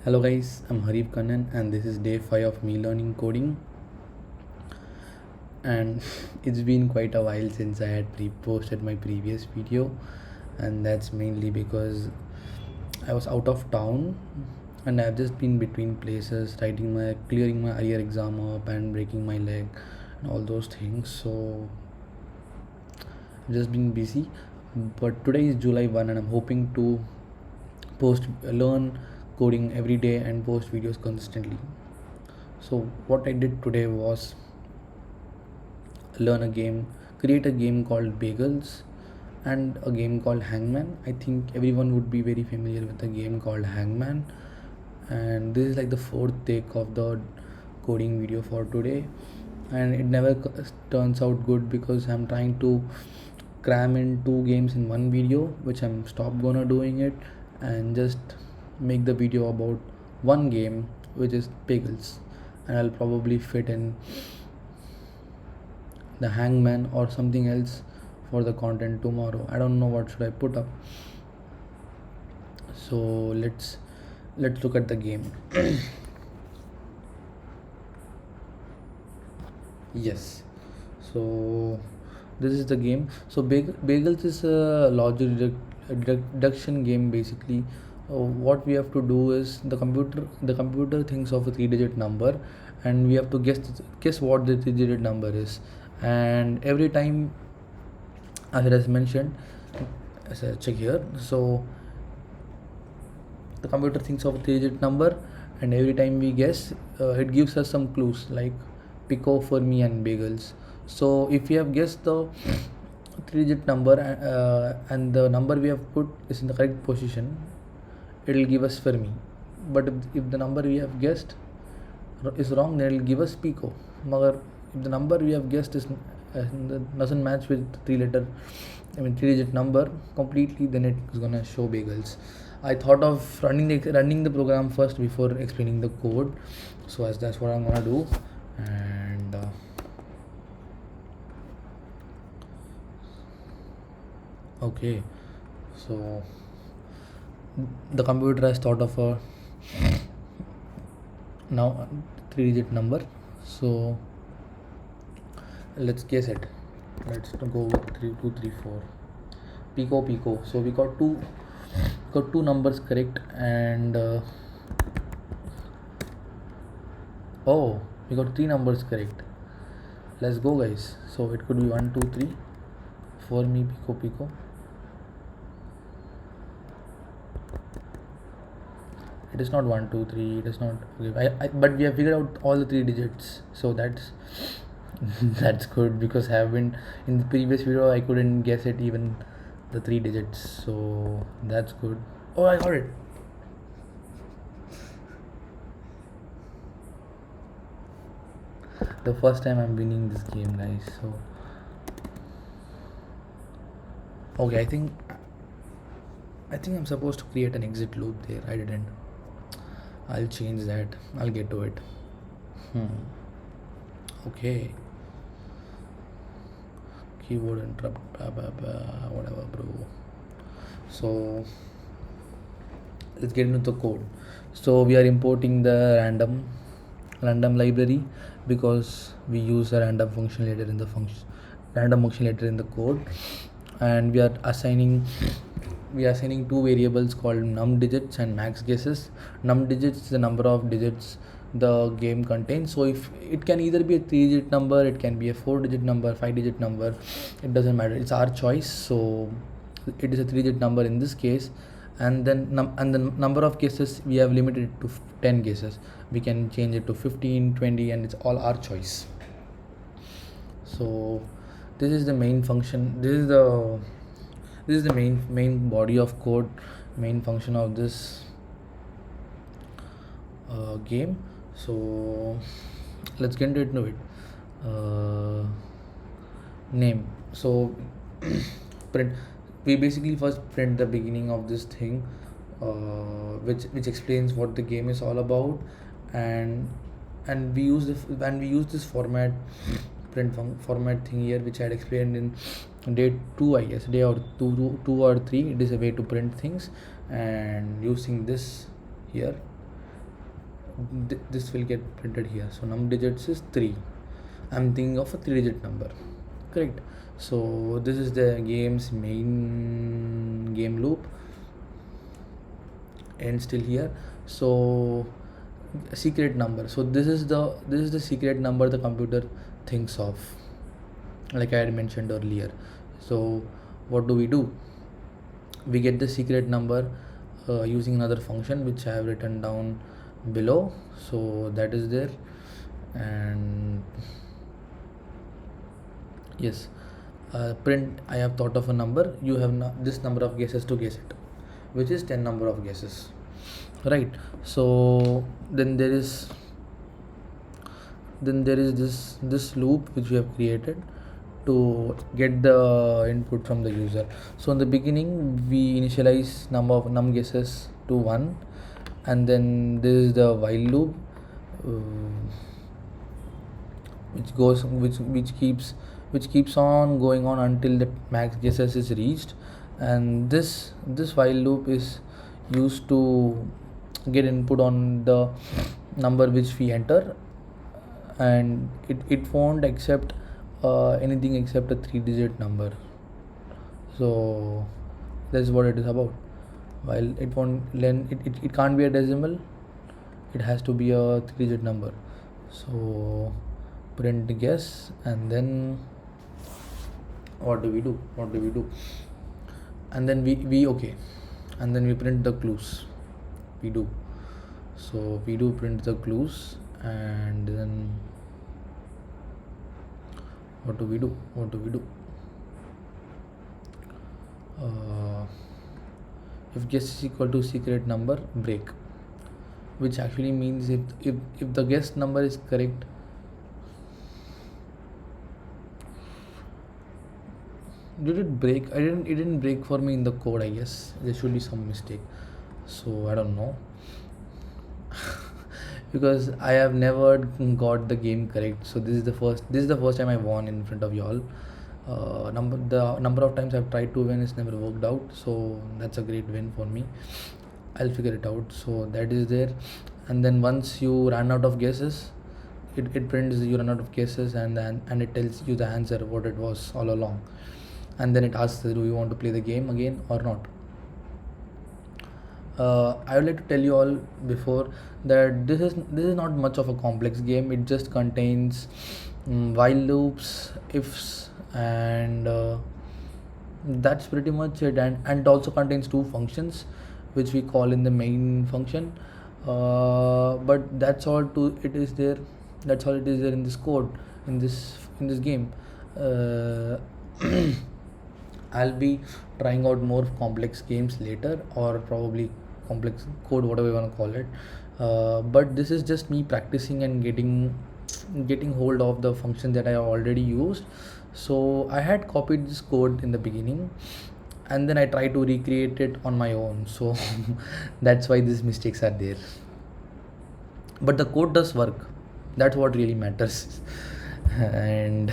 Hello guys, I'm Harif Kannan and this is day 5 of me learning coding. And it's been quite a while since I had posted my previous video, and that's mainly because I was out of town and I've just been between places clearing my earlier exam up and breaking my leg and all those things. So I've just been busy. But today is July 1 and I'm hoping to learn coding every day and post videos consistently. So what I did today was create a game called Bagels and a game called Hangman. I think everyone would be very familiar with a game called Hangman, and this is like the fourth take of the coding video for today, and it never turns out good because I'm trying to cram in two games in one video, which I'm stop gonna doing it and just make the video about one game, which is Bagels, and I'll probably fit in the Hangman or something else for the content tomorrow. I don't know what should I put up. So let's look at the game. Yes, so this is the game. So Bagels is a logic deduction game basically. What we have to do is the computer thinks of a 3-digit number, and we have to guess what the 3-digit number is. And every time, as it has mentioned, as I check here, so the computer thinks of a 3-digit number, and every time we guess, it gives us some clues like pico, for me, and bagels. So if we have guessed the 3-digit number, and the number we have put is in the correct position, it will give us Fermi. But if the number we have guessed is wrong, then it will give us pico. Magar if the number we have guessed doesn't match with 3-digit number completely, then it's gonna show bagels. I thought of running the program first before explaining the code, so as that's what I'm gonna do. And okay, so the computer has thought of a now 3-digit number, so let's guess it. Let's go 3234 pico. So we got two numbers correct, and oh, we got three numbers correct. Let's go, guys. So it could be 1 2 3 for me, pico. It is not 1 2 3. It is not okay. But we have figured out all the 3 digits, so that's that's good, because I haven't in the previous video I couldn't guess it even the 3 digits, so that's good. Oh, I got it. The first time I'm winning this game, guys. So okay, I think I'm supposed to create an exit loop there. I didn't. I'll change that. I'll get to it. Okay. Keyboard interrupt, whatever, bro. So let's get into the code. So we are importing the random library because we use a random function later in the code, and we are assigning two variables called num digits and max guesses. Num digits is the number of digits the game contains. So if it can either be a 3-digit number, it can be a 4-digit number, 5-digit number, it doesn't matter, it's our choice. So it is a 3-digit number in this case, and then the number of guesses we have limited it to 10 guesses. We can change it to 15, 20, and it's all our choice. So this is the main function. This is the main body of code, main function of this game. So let's get into it. Name. So print. We basically first print the beginning of this thing, which explains what the game is all about, and we use this format thing here, which I had explained in day 2, I guess, day or 2 or 3. It is a way to print things, and using this here this will get printed here. So num digits is 3. I'm thinking of a 3-digit number, correct? So this is the game's main game loop, and still here. So secret number. So this is the secret number the computer thinks of, like I had mentioned earlier. So what do? We get the secret number using another function which I have written down below. So that is there, and yes, print. I have thought of a number. You have this number of guesses to guess it, which is 10 number of guesses, right? So then there is this loop which we have created to get the input from the user. So in the beginning we initialize number of num guesses to 1, and then this is the while loop, which keeps on going on until the max guesses is reached. And this while loop is used to get input on the number which we enter, and it won't accept anything except a 3-digit number. So that's what it is about. While it won't learn, it can't be a decimal, it has to be a 3-digit number. So print guess, and then what do we do? And then we okay, and then we print the clues. We do print the clues, and then what do we do? If guess is equal to secret number, break, which actually means if the guess number is correct, did it break? It didn't break for me in the code. I guess there should be some mistake, so I don't know. Because I have never got the game correct. So this is the first time I won in front of y'all. The number of times I've tried to win is never worked out, so that's a great win for me. I'll figure it out. So that is there, and then once you run out of guesses, it prints you run out of guesses, and it tells you the answer what it was all along, and then it asks, do you want to play the game again or not? I would like to tell you all before that this is not much of a complex game. It just contains while loops, ifs, and that's pretty much it. And it also contains 2 functions which we call in the main function. But that's all it is there in this code, in this game. I'll be trying out more complex games later, or probably complex code, whatever you want to call it. But this is just me practicing and getting hold of the function that I already used. So I had copied this code in the beginning, and then I tried to recreate it on my own. So that's why these mistakes are there. But the code does work. That's what really matters. And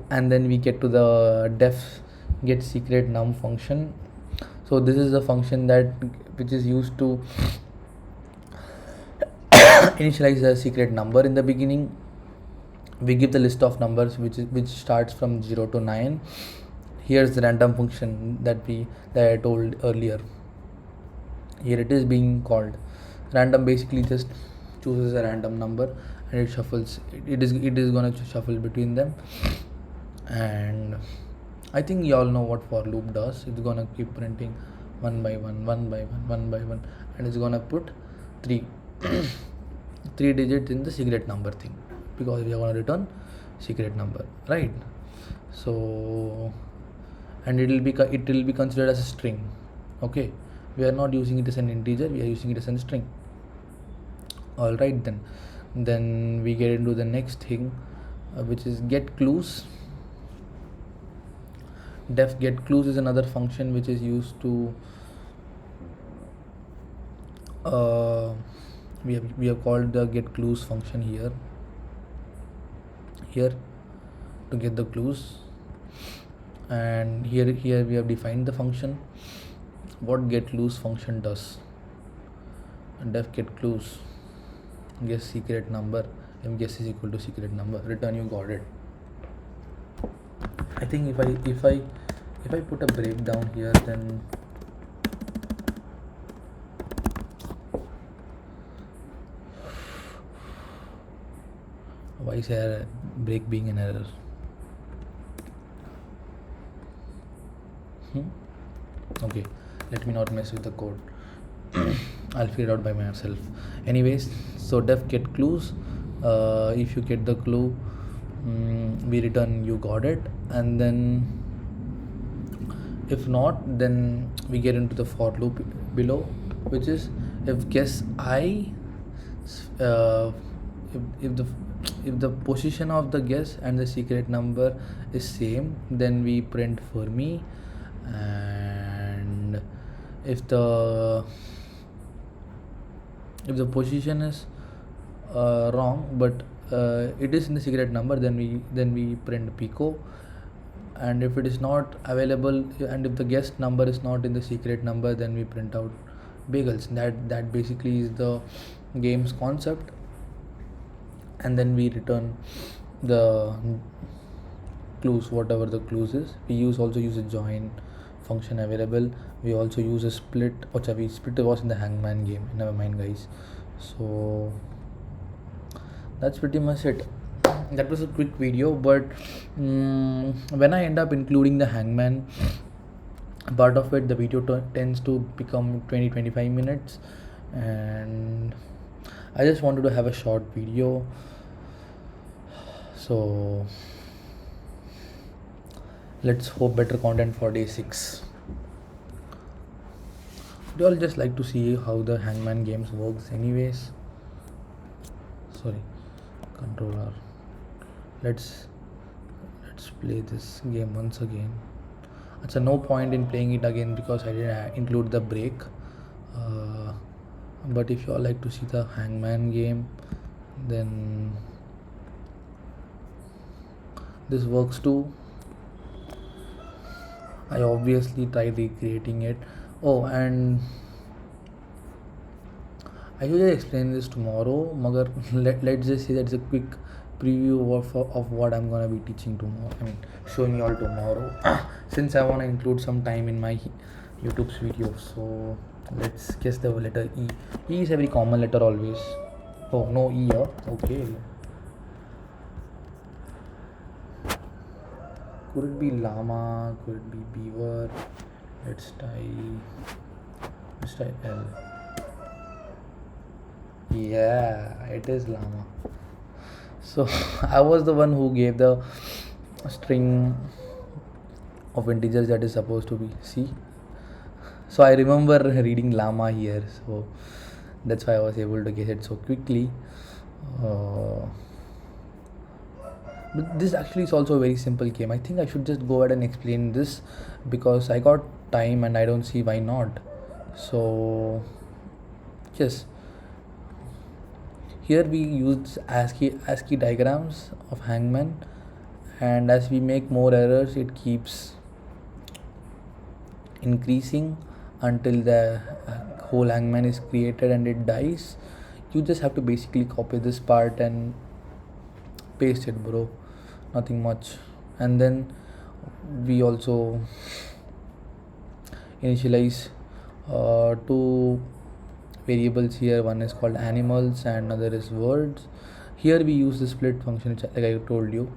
then we get to the def get secret num function. So this is the function which is used to initialize a secret number. In the beginning we give the list of numbers which starts from 0 to 9. Here's the random function that I told earlier. Here it is being called. Random basically just chooses a random number, and it shuffles. It is gonna shuffle between them. And I think you all know what for loop does. It's gonna keep printing one by one, and it's gonna put 3 digits in the secret number thing, because we are gonna return secret number, right? So, and it will be considered as a string. Okay, we are not using it as an integer, we are using it as a string. All right, then we get into the next thing, which is get clues. Def get clues is another function which is used to we have called the get clues function here to get the clues, and here we have defined the function, what get clues function does. def get clues, guess secret number, m guess is equal to secret number, return you got it. I think if I put a breakdown here, then why is there break being an error? Okay, let me not mess with the code. I'll figure it out by myself. Anyways, so def get clues. If you get the clue, we return you got it, and then if not, then we get into the for loop below, which is if guess I, if the position of the guess and the secret number is same, then we print for me, and if the position is wrong, but it is in the secret number, then we print pico, and if it is not available and if the guest number is not in the secret number, then we print out bagels. That basically is the game's concept, and then we return the clues, whatever the clues is. We also use a join function available. We also use a split. Split was in the hangman game, never mind guys. So that's pretty much it. That was a quick video, but when I end up including the hangman part of it, the video tends to become 20-25 minutes, and I just wanted to have a short video. So let's hope better content for day 6. We all just like to see how the hangman games works anyways. Sorry, controller. Let's play this game once again. It's no point in playing it again because I didn't include the break, but if you all like to see the hangman game, then this works too. I obviously tried recreating it. Oh, and I will explain this tomorrow, magar let's just say that's a quick preview of what I'm gonna be teaching tomorrow. I mean, showing you all tomorrow. Since I wanna include some time in my YouTube's video, so let's guess the letter E. E is a very common letter always. Oh, no E here. Okay. Could it be llama? Could it be beaver? Let's try L. Yeah, it is llama. So I was the one who gave the string of integers that is supposed to be C. So I remember reading llama here, so that's why I was able to guess it so quickly. But this actually is also a very simple game. I think I should just go ahead and explain this because I got time and I don't see why not. So yes, here we use ASCII diagrams of hangman, and as we make more errors, it keeps increasing until the whole hangman is created and it dies. You just have to basically copy this part and paste it, bro. Nothing much. And then we also initialize two variables here. One is called animals and another is words. Here we use the split function, which, like I told you,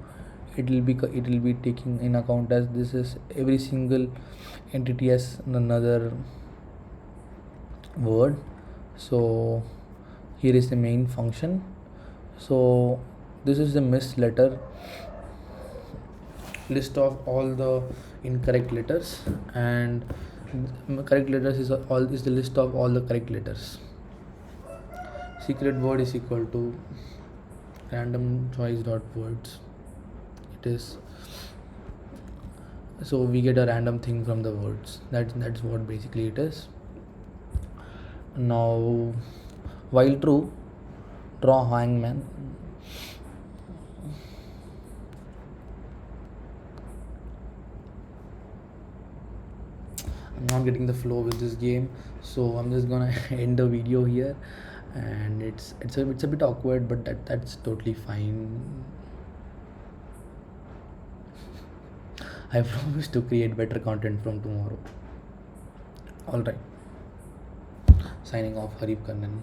it will be taking in account as this is every single entity has another word. So here is the main function. So this is the missed letter list of all the incorrect letters, and correct letters is the list of all the correct letters. Secret word is equal to random choice dot words. It is, so we get a random thing from the words. That's what basically it is. Now while true, draw hangman. I'm not getting the flow with this game, so I'm just gonna end the video here. And it's a bit awkward, but that's totally fine. I promise to create better content from tomorrow. All right, signing off, Harif Kannan.